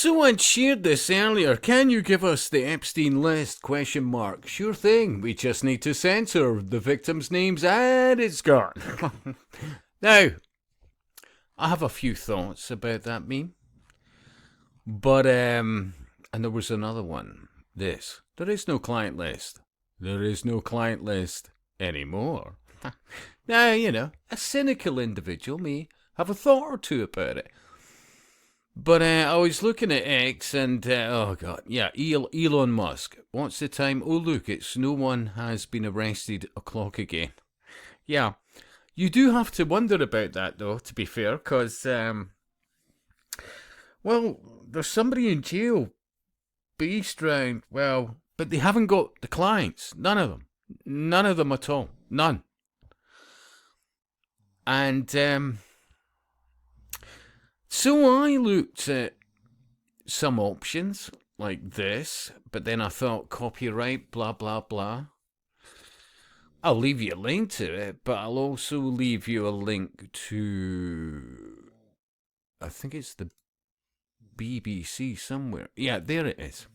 Someone shared this earlier. Can you give us the Epstein list? ? Sure thing. We just need to censor the victims' names and it's gone. Now, I have a few thoughts about that meme. But, and there was another one. This. There is no client list. There is no client list anymore. Now, you know, a cynical individual may have a thought or two about it. But I was looking at X and, oh God, yeah, Elon Musk. What's the time? Oh, look, it's no one has been arrested o'clock again. Yeah, you do have to wonder about that, though, to be fair, because, well, there's somebody in jail based around, well, but they haven't got the clients. None of them. None of them at all. None. And, so I looked at some options like this, but then I thought copyright, blah, blah, blah. I'll leave you a link to it, but I'll also leave you a link to, I think it's the BBC somewhere. Yeah, there it is.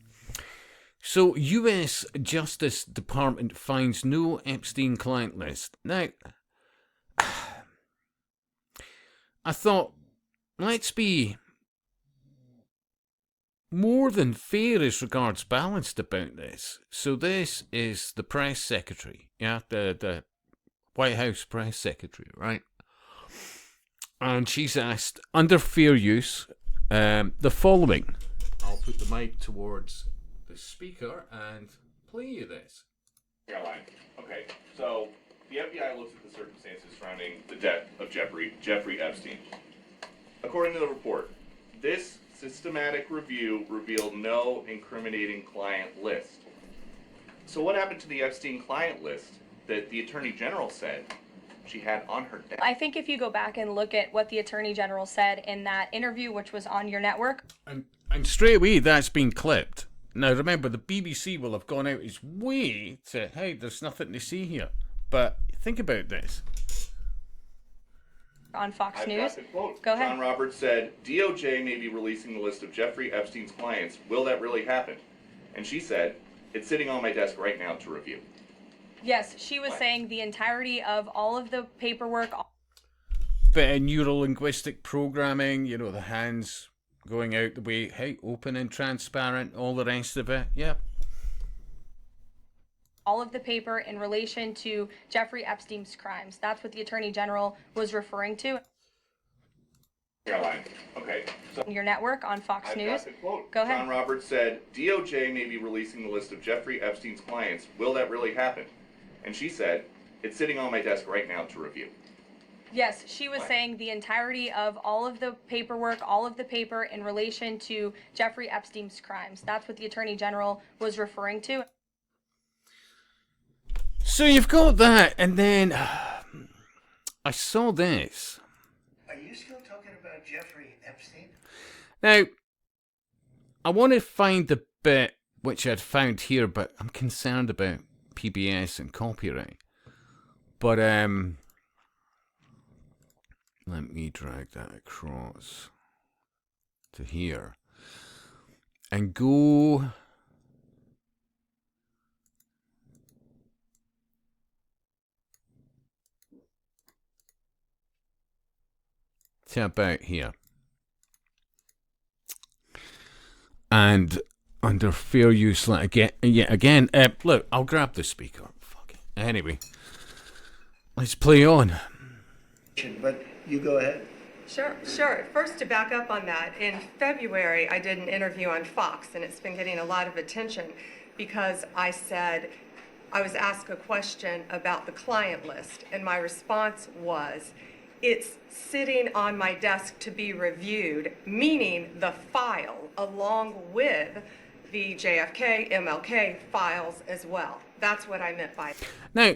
So, US Justice Department finds no Epstein client list. Now, I thought, let's be more than fair as regards balanced about this. So this is the press secretary, yeah, the White House press secretary, right? And she's asked, under fair use, the following. I'll put the mic towards the speaker and play you this. Caroline. Okay, so the FBI looks at the circumstances surrounding the death of Jeffrey Epstein. According to the report, this systematic review revealed no incriminating client list. So what happened to the Epstein client list that the Attorney General said she had on her desk? I think if you go back and look at what the Attorney General said in that interview, which was on your network. And straight away, that's been clipped. Now, remember, the BBC will have gone out its way to, hey, there's nothing to see here. But think about this. On Fox I've News. got the quote. Go ahead. John Roberts said, DOJ may be releasing the list of Jeffrey Epstein's clients. Will that really happen? And she said, it's sitting on my desk right now to review. Yes, she was saying the entirety of all of the paperwork. Bit of neuro-linguistic programming, you know, the hands going out the way, hey, open and transparent, all the rest of it, yeah. All of the paper in relation to Jeffrey Epstein's crimes. That's what the Attorney General was referring to. Caroline. Okay. So Your network on Fox I've News. got the quote. Go ahead. John Roberts said, DOJ may be releasing the list of Jeffrey Epstein's clients. Will that really happen? And she said, it's sitting on my desk right now to review. Yes, she was saying the entirety of all of the paperwork, all of the paper in relation to Jeffrey Epstein's crimes. That's what the Attorney General was referring to. So you've got that, and then I saw this. Are you still talking about Jeffrey Epstein? Now, I want to find the bit which I'd found here, but I'm concerned about PBS and copyright. But, let me drag that across to here and go to about here. And under fair use, like again, look, I'll grab the speaker. Fuck it. Anyway, let's play on. But you go ahead. Sure. First, to back up on that, in February, I did an interview on Fox, and it's been getting a lot of attention because I said, I was asked a question about the client list, and my response was, it's sitting on my desk to be reviewed, meaning the file, along with the JFK, MLK files as well. That's what I meant by that. Now,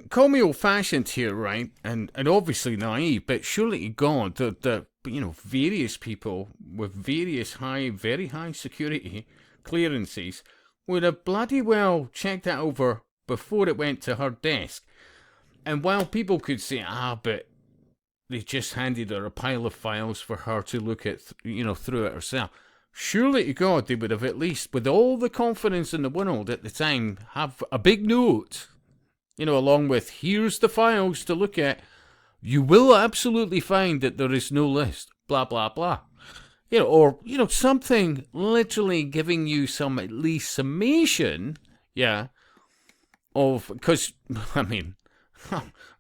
call me old-fashioned here, right? And obviously naive, but surely to God, the various people with various very high security clearances would have bloody well checked that over before it went to her desk. And while people could say, but they just handed her a pile of files for her to look at, through it herself. surely to God they would have at least, with all the confidence in the world at the time, have a big note, along with, here's the files to look at. You will absolutely find that there is no list, blah, blah, blah. Or something literally giving you some at least summation, because,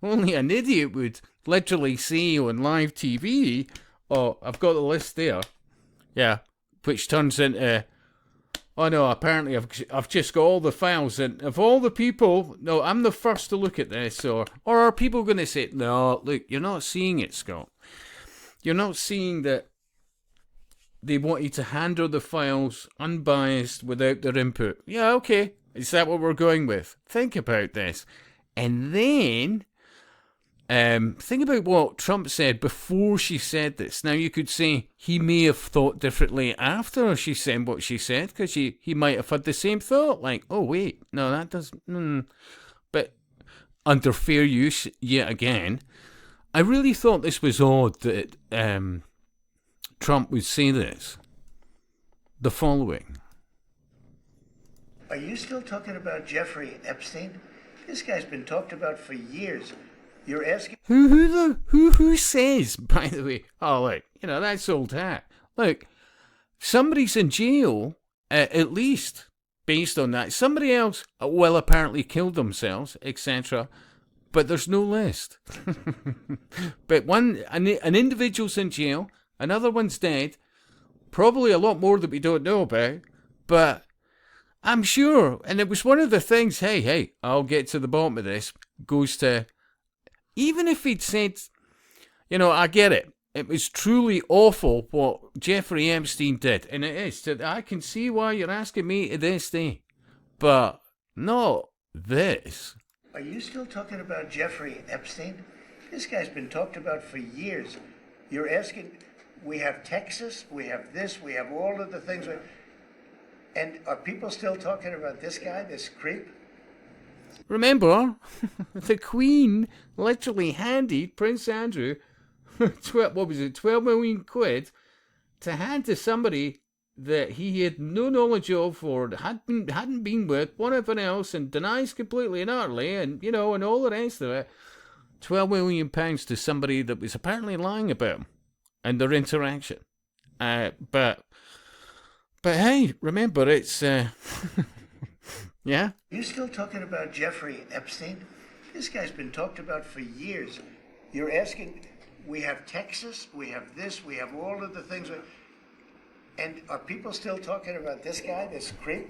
only an idiot would literally see on live TV, oh, I've got the list there, which turns into, oh no, apparently I've just got all the files, and of all the people, no, I'm the first to look at this, or are people going to say, no, look, you're not seeing it, Scott. You're not seeing that they want you to handle the files unbiased without their input. Yeah, okay, is that what we're going with? Think about this. And then, think about what Trump said before she said this. Now, you could say he may have thought differently after she said what she said, because he might have had the same thought, like, oh, wait, no, that doesn't... But under fair use, yet again, I really thought this was odd that Trump would say this. The following. Are you still talking about Jeffrey Epstein? This guy's been talked about for years. You're asking... Who says, by the way, oh, look, that's old hat. Look, somebody's in jail, at least, based on that. Somebody else, apparently killed themselves, etc., but there's no list. But an individual's in jail, another one's dead, probably a lot more that we don't know about, but I'm sure, and it was one of the things, hey, I'll get to the bottom of this, goes to, even if he'd said, I get it, it was truly awful what Jeffrey Epstein did, and it is, I can see why you're asking me to this day, but not this. Are you still talking about Jeffrey Epstein? This guy's been talked about for years. You're asking, we have Texas, we have this, we have all of the things. And are people still talking about this guy, this creep? Remember, the Queen literally handed Prince Andrew, 12 million quid, to hand to somebody that he had no knowledge of or hadn't been with, whatever else, and denies completely and utterly, and, and all the rest of it. £12 million to somebody that was apparently lying about him and their interaction. But hey, remember, it's, yeah? You still talking about Jeffrey Epstein? This guy's been talked about for years. You're asking, we have Texas, we have this, we have all of the things. And are people still talking about this guy, this creep?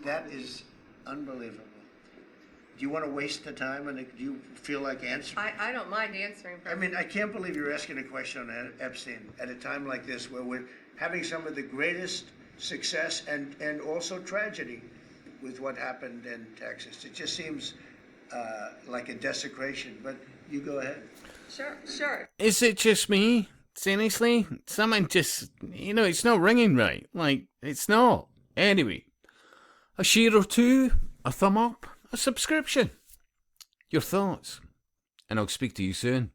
That is unbelievable. Do you want to waste the time, and do you feel like answering? I don't mind answering. I mean, I can't believe you're asking a question on Epstein at a time like this, where we're having some of the greatest success and also tragedy with what happened in Texas. It just seems like a desecration, but you go ahead. Sure. Is it just me? Seriously? Someone just, it's not ringing right. Like, it's not. Anyway, a share or two, a thumb up, a subscription. Your thoughts. And I'll speak to you soon.